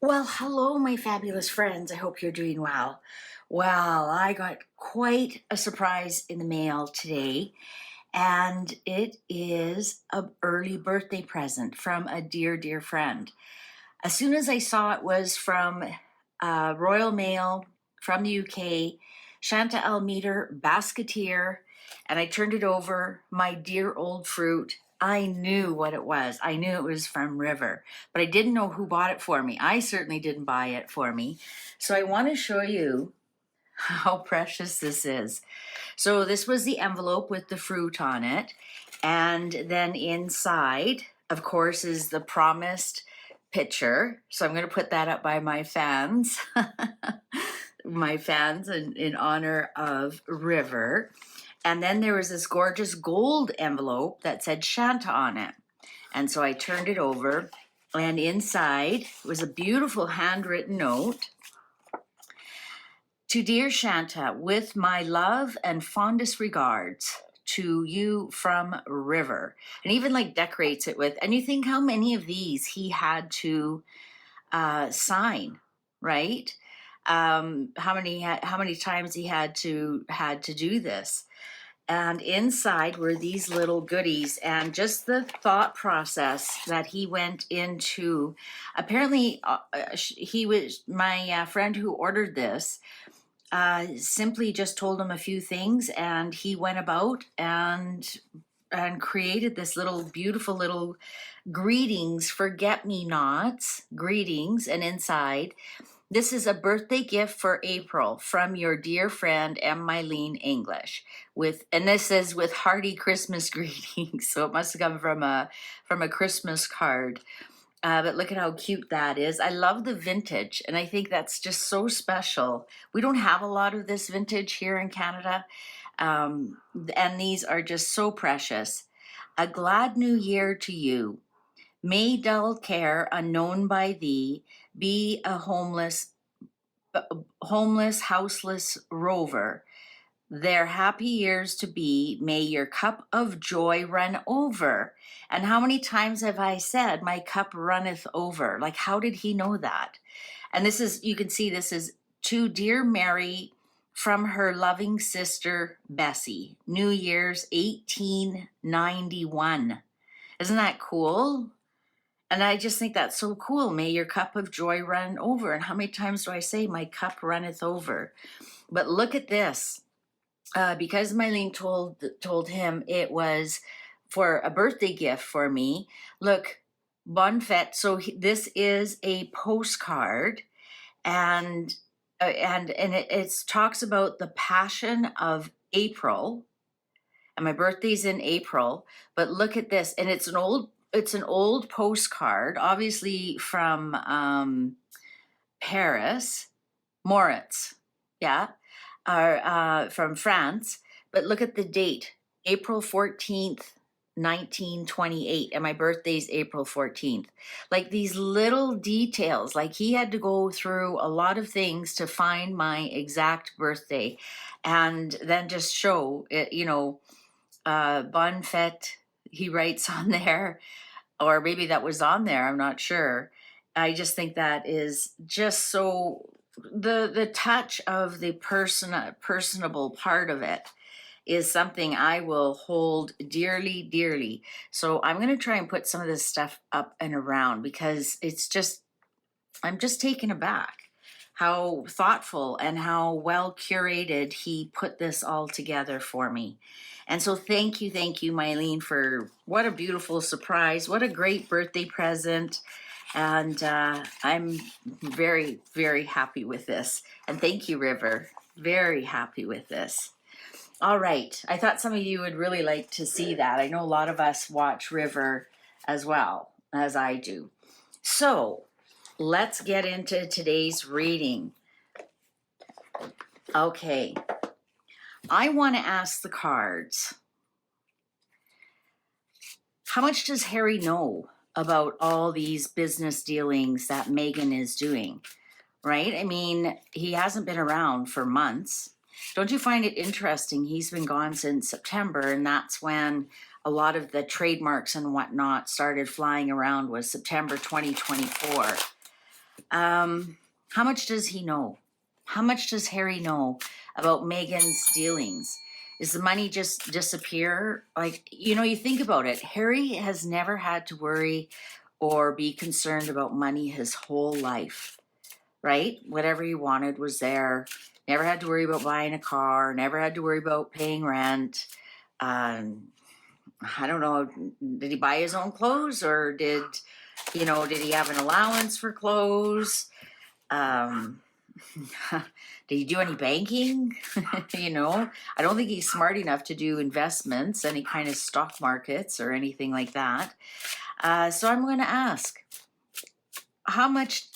Well, hello, my fabulous friends. I hope you're doing well. Well, I got quite a surprise in the mail today, and it is an early birthday present from a dear, dear friend. As soon as I saw it was from Royal Mail from the UK, Shanta Almeter Basketeer, and I turned it over, my dear old fruit. I knew what it was. I knew it was from River, but I didn't know who bought it for me. I certainly didn't buy it for me. So I want to show you how precious this is. So this was the envelope with the fruit on it. And then inside, of course, is the promised picture. So I'm going to put that up by my fans, my fans in honor of River. And then there was this gorgeous gold envelope that said Shanta on it. And so I turned it over, and inside was a beautiful handwritten note. To dear Shanta, with my love and fondest regards to you from River. And even like decorates it with, and you think how many of these he had to sign, right? How many times he had to do this. And inside were these little goodies, and just the thought process that he went into. Apparently, he was my friend who ordered this. Simply just told him a few things, and he went about and created this little beautiful little greetings, forget-me-nots, greetings, and inside, this is a birthday gift for April from your dear friend M. Mylene English. And this is with hearty Christmas greetings. So it must have come from a Christmas card. But look at how cute that is. I love the vintage, and I think that's just so special. We don't have a lot of this vintage here in Canada, and these are just so precious. A glad new year to you. May dull care unknown by thee be a homeless, houseless rover. Their happy years to be, may your cup of joy run over. And how many times have I said, my cup runneth over? Like, how did he know that? And this is, you can see this is to dear Mary from her loving sister, Bessie, New Year's 1891. Isn't that cool? And I just think that's so cool. May your cup of joy run over. And how many times do I say, my cup runneth over? But look at this. Because Mylene told him it was for a birthday gift for me. Look, Bon Fête. So this is a postcard, and it talks about the passion of April, and my birthday's in April. But look at this, and it's an old postcard, obviously from Paris, Moritz, yeah. Are from France, but look at the date, April 14th, 1928, and my birthday's April 14th. Like these little details, like he had to go through a lot of things to find my exact birthday, and then just show it, Bonne Fête, he writes on there, or maybe that was on there, I'm not sure. I just think that is just so, the touch of the personable part of it is something I will hold dearly, dearly. So I'm going to try and put some of this stuff up and around, because I'm just taken aback how thoughtful and how well curated he put this all together for me. And so thank you, Mylene, for what a beautiful surprise. What a great birthday present. And I'm very, very happy with this. And thank you, River. Very happy with this. All right. I thought some of you would really like to see that. I know a lot of us watch River as well as I do. So let's get into today's reading. Okay. I want to ask the cards, how much does Harry know about all these business dealings that Meghan is doing, right? I mean, he hasn't been around for months. Don't you find it interesting? He's been gone since September, and that's when a lot of the trademarks and whatnot started flying around, was September 2024. How much does he know? How much does Harry know about Meghan's dealings? Is the money just disappear? Like, you know, you think about it. Harry has never had to worry or be concerned about money his whole life, right? Whatever he wanted was there. Never had to worry about buying a car, never had to worry about paying rent. I don't know, did he buy his own clothes, or did he have an allowance for clothes? Um, did he do any banking? I don't think he's smart enough to do investments, any kind of stock markets or anything like that. So I'm going to ask, how much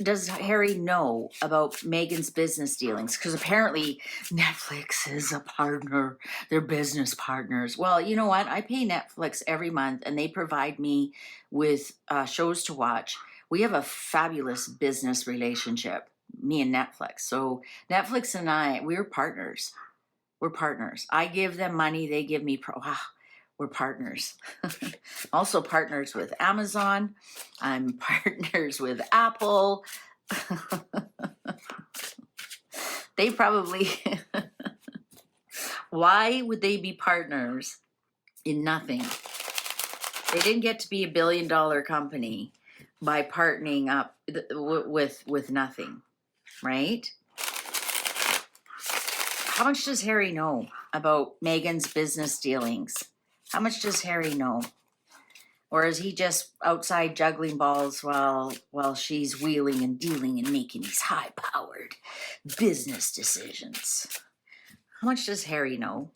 does Harry know about Meghan's business dealings? Because apparently Netflix is a partner. They're business partners. Well, you know what? I pay Netflix every month and they provide me with shows to watch. We have a fabulous business relationship, me and Netflix. So Netflix and I, we're partners. We're partners. I give them money. They give me wow. We're partners. Also partners with Amazon. I'm partners with Apple. They probably, why would they be partners in nothing? They didn't get to be $1 billion company by partnering up with nothing, right? How much does Harry know about Meghan's business dealings? How much does Harry know? Or is he just outside juggling balls while she's wheeling and dealing and making these high-powered business decisions? How much does Harry know?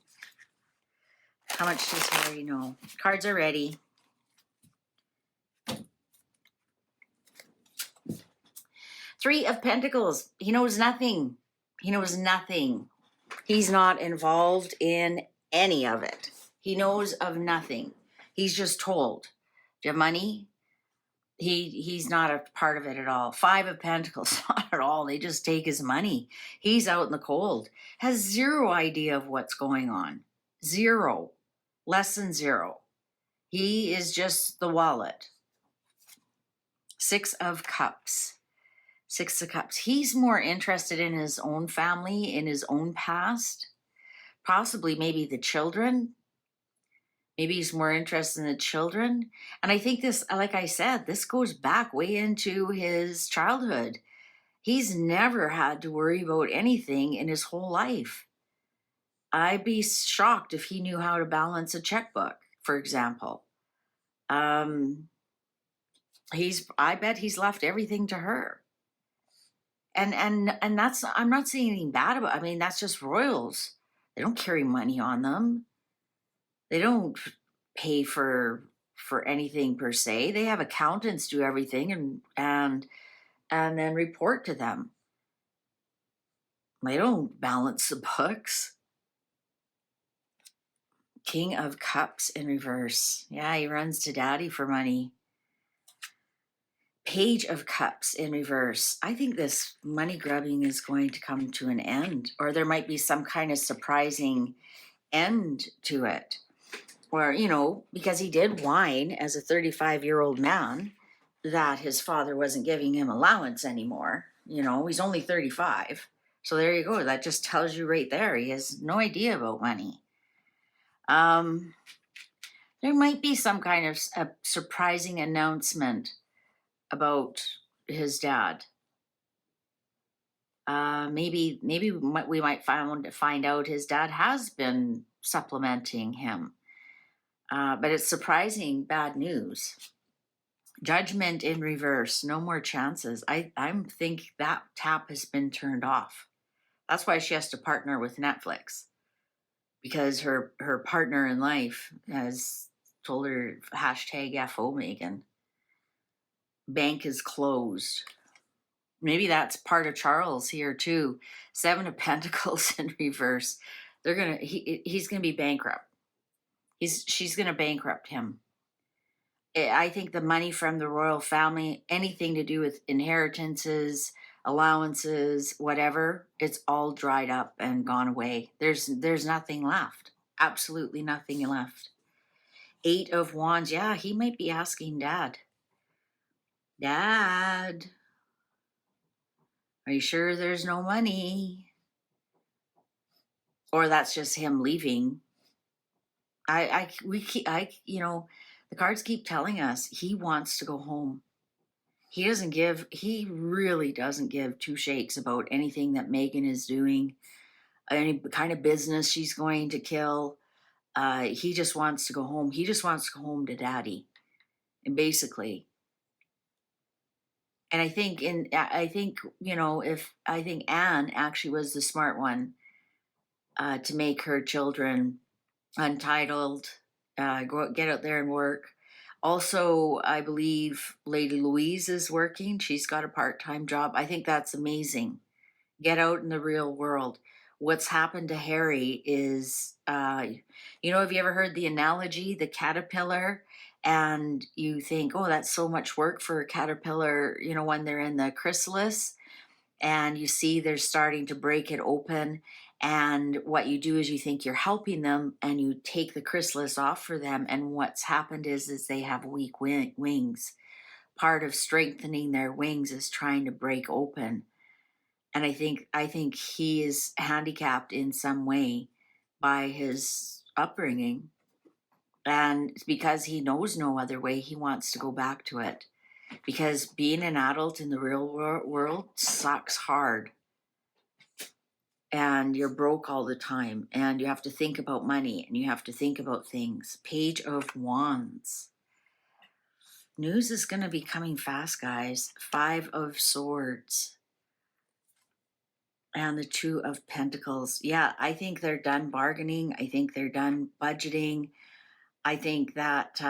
How much does Harry know? Cards are ready. Three of Pentacles. He knows nothing. He knows nothing. He's not involved in any of it. He knows of nothing. He's just told. Do you have money? He's not a part of it at all. Five of Pentacles, not at all. They just take his money. He's out in the cold. Has zero idea of what's going on. Zero. Less than zero. He is just the wallet. Six of Cups. Six of Cups. He's more interested in his own family, in his own past. Possibly maybe the children. Maybe he's more interested in the children. And I think this, like I said, this goes back way into his childhood. He's never had to worry about anything in his whole life. I'd be shocked if he knew how to balance a checkbook, for example. I bet he's left everything to her. And that's, I'm not saying anything bad about, I mean, that's just royals. They don't carry money on them. They don't pay for anything per se. They have accountants do everything and then report to them. They don't balance the books. King of Cups in reverse. Yeah, he runs to daddy for money. Page of Cups in reverse. I think this money grubbing is going to come to an end, or there might be some kind of surprising end to it. Or, because he did whine as a 35-year-old man that his father wasn't giving him allowance anymore. He's only 35. So there you go. That just tells you right there. He has no idea about money. There might be some kind of a surprising announcement about his dad. Maybe we might find out his dad has been supplementing him. But it's surprising bad news. Judgment in reverse. No more chances. I think that tap has been turned off. That's why she has to partner with Netflix, because her partner in life has told her #FO Meghan. Bank is closed. Maybe that's part of Charles here too. Seven of Pentacles in reverse. He's gonna be bankrupt. She's gonna bankrupt him. I think the money from the royal family, anything to do with inheritances, allowances, whatever, it's all dried up and gone away. There's nothing left. Absolutely nothing left. Eight of Wands. Yeah, he might be asking Dad. Dad, Are you sure there's no money? Or that's just him leaving. You know, the cards keep telling us he wants to go home. He really doesn't give two shakes about anything that Meghan is doing, any kind of business she's going to kill. He just wants to go home. He just wants to go home to daddy. And basically, and I think, you know, I think Anne actually was the smart one to make her children untitled, get out there and work. Also, I believe Lady Louise is working. She's got a part-time job. I think that's amazing. Get out in the real world. What's happened to Harry is, you know, have you ever heard the analogy, the caterpillar? And you think, oh, that's so much work for a caterpillar, you know, when they're in the chrysalis, and you see they're starting to break it open. And what you do is you think you're helping them and you take the chrysalis off for them. And what's happened is they have weak wings. Part of strengthening their wings is trying to break open. And I think he is handicapped in some way by his upbringing. And because he knows no other way, he wants to go back to it. Because being an adult in the real world sucks hard. And you're broke all the time. And you have to think about money. And you have to think about things. Page of Wands. News is going to be coming fast, guys. 5 of Swords. And the 2 of Pentacles. Yeah, I think they're done bargaining. I think they're done budgeting. I think that...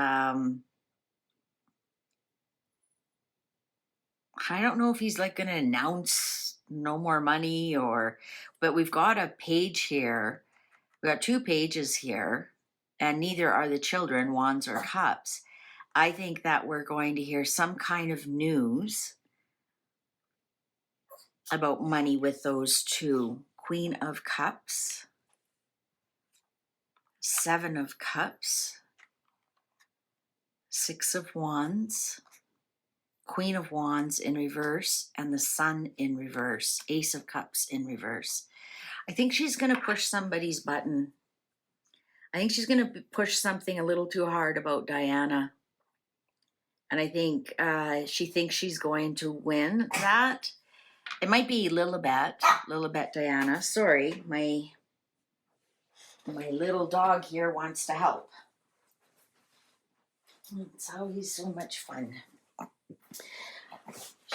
I don't know if he's like going to announce no more money but we've got a page here. We've got 2 pages here, and neither are the children, Wands or Cups. I think that we're going to hear some kind of news about money with those 2. Queen of Cups, 7 of Cups, 6 of Wands, Queen of Wands in reverse, and the Sun in reverse, Ace of Cups in reverse. I think she's going to push somebody's button. I think she's going to push something a little too hard about Diana. And I think she thinks she's going to win that. It might be Lilibet Diana. Sorry, my little dog here wants to help. That's how he's so much fun.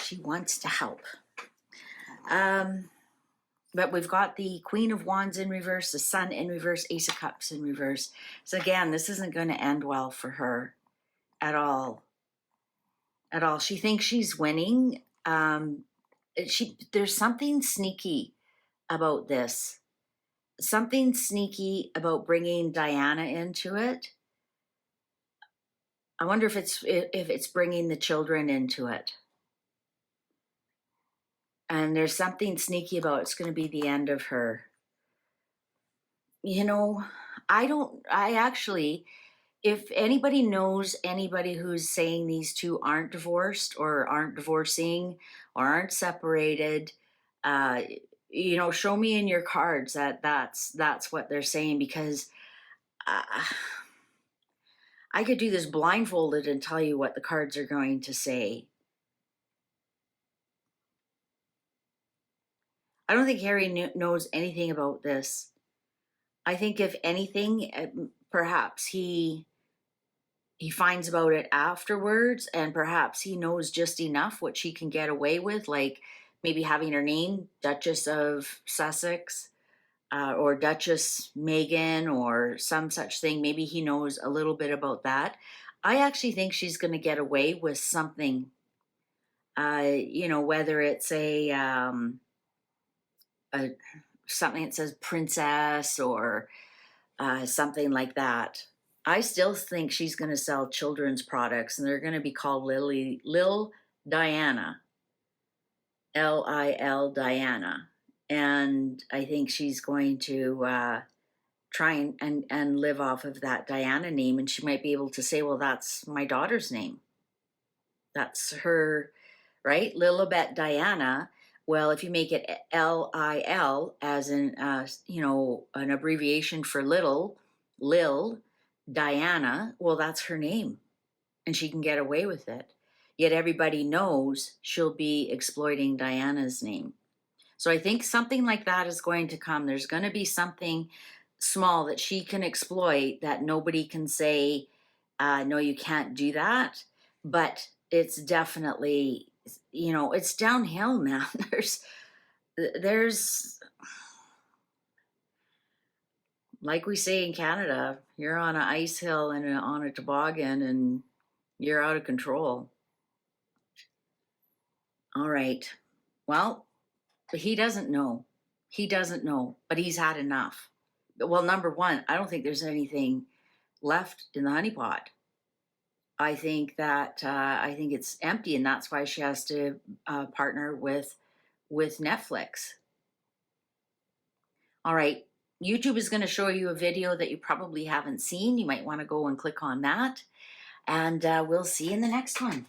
She wants to help. But we've got the Queen of Wands in reverse, the Sun in reverse, Ace of Cups in reverse. So again, this isn't going to end well for her at all. At all. She thinks she's winning. There's something sneaky about this. Something sneaky about bringing Diana into it. I wonder if it's bringing the children into it. And there's something sneaky about it's going to be the end of her. You know, if anybody knows anybody who's saying these 2 aren't divorced or aren't divorcing or aren't separated, you know, show me in your cards that's what they're saying, because I could do this blindfolded and tell you what the cards are going to say. I don't think Harry knows anything about this. I think if anything, perhaps he finds about it afterwards, and perhaps he knows just enough what she can get away with, like maybe having her name Duchess of Sussex or Duchess Meghan or some such thing. Maybe he knows a little bit about that. I actually think she's going to get away with something, you know, whether it's something that says princess or something like that. I still think she's going to sell children's products, and they're going to be called Lil Diana, Lil Diana. And I think she's going to try and live off of that Diana name, and she might be able to say, well, that's my daughter's name. That's her, right? Lilibet Diana. Well, if you make it Lil as in, you know, an abbreviation for Lil, Diana, well, that's her name and she can get away with it. Yet everybody knows she'll be exploiting Diana's name. So I think something like that is going to come. There's going to be something small that she can exploit that nobody can say, no, you can't do that. But it's definitely, you know, it's downhill, man. There's, like we say in Canada, you're on an ice hill and on a toboggan and you're out of control. All right. Well, he doesn't know. He doesn't know, but he's had enough. Well, number one, I don't think there's anything left in the honeypot. I think that I think it's empty, and that's why she has to partner with Netflix. All right, YouTube is going to show you a video that you probably haven't seen. You might want to go and click on that, and we'll see you in the next one.